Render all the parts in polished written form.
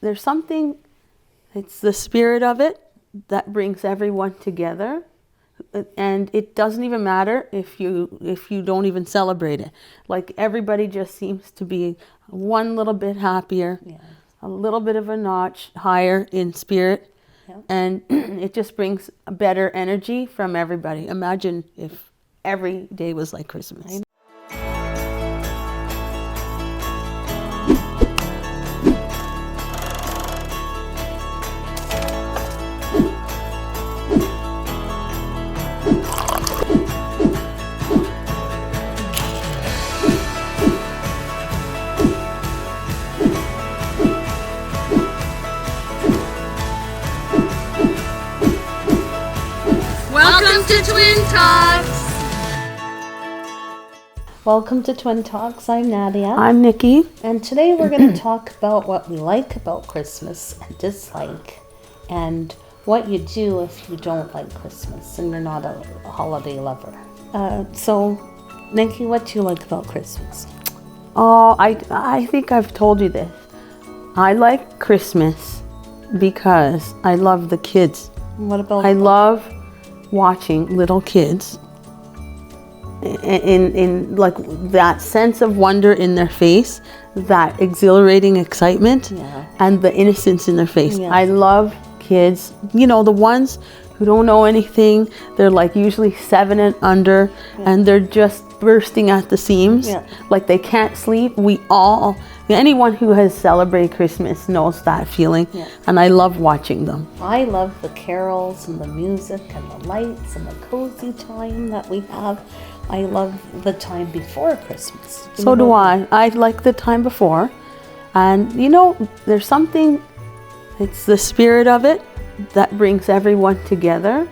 there's something, it's the spirit of it that brings everyone together. And it doesn't even matter if you don't even celebrate it. Like everybody just seems to be one little bit happier, a little bit of a notch higher in spirit. And it just brings a better energy from everybody. Imagine if every day was like Christmas. Welcome to Twin Talks! Welcome to Twin Talks. I'm Nadia. I'm Nikki. And today we're going to talk about what we like about Christmas and dislike, and what you do if you don't like Christmas and you're not a holiday lover. So, Nikki, what do you like about Christmas? Oh, I think I've told you this. I like Christmas because I love the kids. What about... I love watching little kids in like that sense of wonder in their face, that exhilarating excitement, and the innocence in their face. I love kids, the ones who don't know anything. They're like usually 7 and under, and they're just bursting at the seams, like they can't sleep. Anyone who has celebrated Christmas knows that feeling, and I love watching them. I love the carols and the music and the lights and the cozy time that we have. I love the time before Christmas. So do I. I like the time before, and there's something, it's the spirit of it that brings everyone together.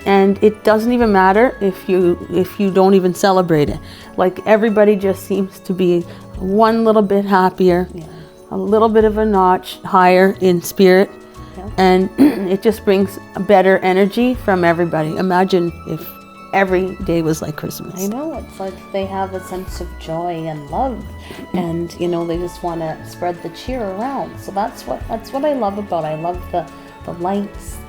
And it doesn't even matter if you don't even celebrate it. Like everybody just seems to be one little bit happier, a little bit of a notch higher in spirit, and it just brings a better energy from everybody. Imagine if every day was like Christmas. I know, it's like they have a sense of joy and love, and they just want to spread the cheer around. So that's what I love about it. I love the lights,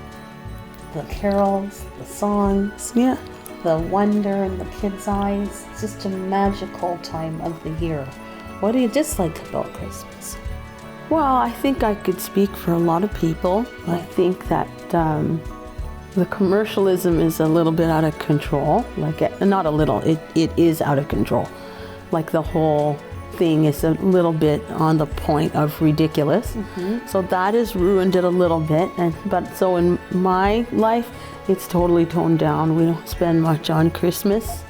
the carols, the songs, the wonder in the kids' eyes. It's just a magical time of the year. What do you dislike about Christmas? Well, I think I could speak for a lot of people. I think that the commercialism is a little bit out of control. Not a little, it is out of control. Like the whole thing is a little bit on the point of ridiculous. So that has ruined it a little bit. But so in my life, it's totally toned down. We don't spend much on Christmas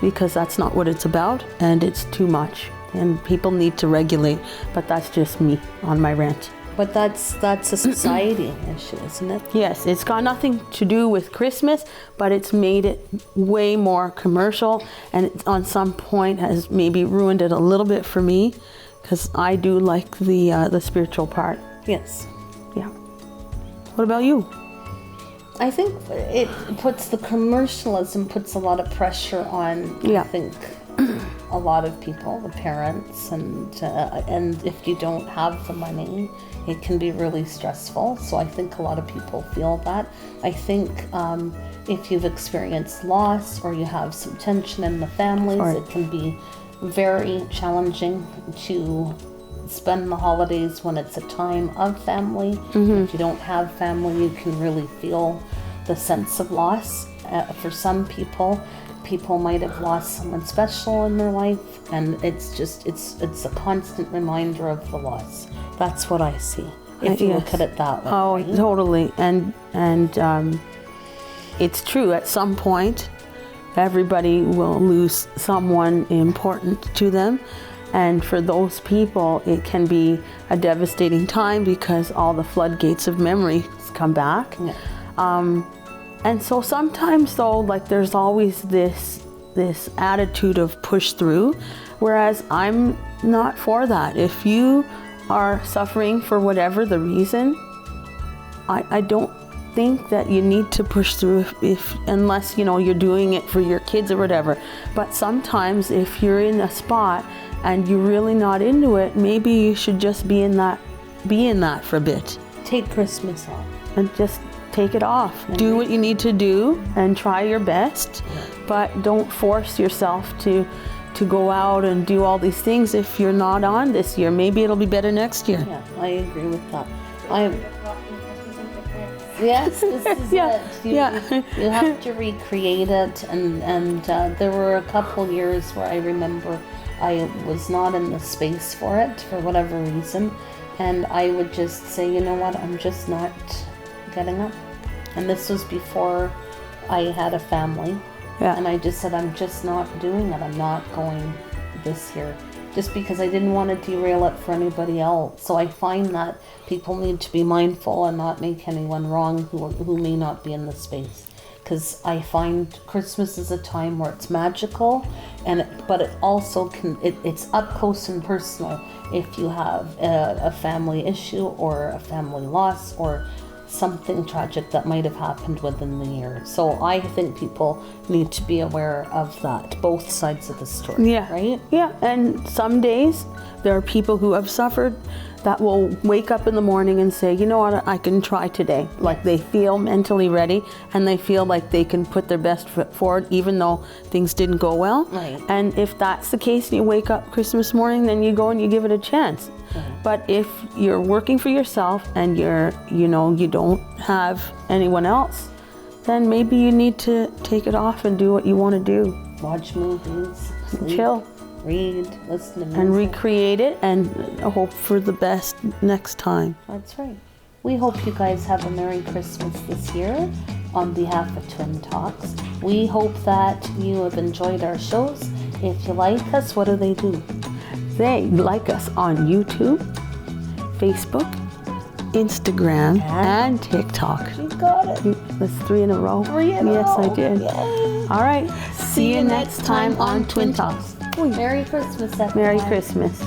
because that's not what it's about, and it's too much. And people need to regulate. But that's just me on my rant. But that's a society issue, isn't it? Yes, it's got nothing to do with Christmas, but it's made it way more commercial, and it, on some point has maybe ruined it a little bit for me, because I do like the spiritual part. Yes. Yeah. What about you? I think it puts puts a lot of pressure on. I think a lot of people, the parents, and if you don't have the money, it can be really stressful. So I think a lot of people feel that. I think if you've experienced loss or you have some tension in the families, it can be very challenging to spend the holidays when it's a time of family. If you don't have family, you can really feel the sense of loss. For some people might have lost someone special in their life, and it's a constant reminder of the loss. That's what I see, if you look at it that way. Oh, right? Totally. And it's true, at some point everybody will lose someone important to them, and for those people it can be a devastating time because all the floodgates of memories come back. And so sometimes though, like there's always this attitude of push through, whereas I'm not for that. If you are suffering for whatever the reason, I don't think that you need to push through unless you're doing it for your kids or whatever. But sometimes if you're in a spot and you're really not into it, maybe you should just be in that for a bit. Take Christmas off. And just take it off. Do what you need to do and try your best, but don't force yourself to go out and do all these things if you're not on this year. Maybe it'll be better next year. Yeah, I agree with that. Yes, this is it. You have to recreate it, and there were a couple years where I remember I was not in the space for it for whatever reason, and I would just say, you know what, I'm just not getting up. And this was before I had a family. Yeah. And I just said, I'm just not doing it. I'm not going this year. Just because I didn't want to derail it for anybody else. So I find that people need to be mindful and not make anyone wrong who may not be in the space. Because I find Christmas is a time where it's magical, but it also it's up close and personal if you have a family issue or a family loss or something tragic that might have happened within the year. So I think people need to be aware of that, both sides of the story. Yeah. Right? Yeah. And some days there are people who have suffered that will wake up in the morning and say, you know what, I can try today. Like they feel mentally ready and they feel like they can put their best foot forward even though things didn't go well. Right. And if that's the case and you wake up Christmas morning, then you go and you give it a chance. But if you're working for yourself and you don't have anyone else, then maybe you need to take it off and do what you want to do. Watch movies, sleep, chill, read, listen to music. and recreate it and hope for the best next time. That's right. We hope you guys have a Merry Christmas this year on behalf of Twin Talks. We hope that you have enjoyed our shows. If you like us, what do? They like us on YouTube, Facebook, Instagram, and TikTok. You got it. That's 3 in a row. 3 in a row. Yes, I did. Yay. All right. See you next time on Twin Talks. Merry Christmas, everyone. Merry Christmas.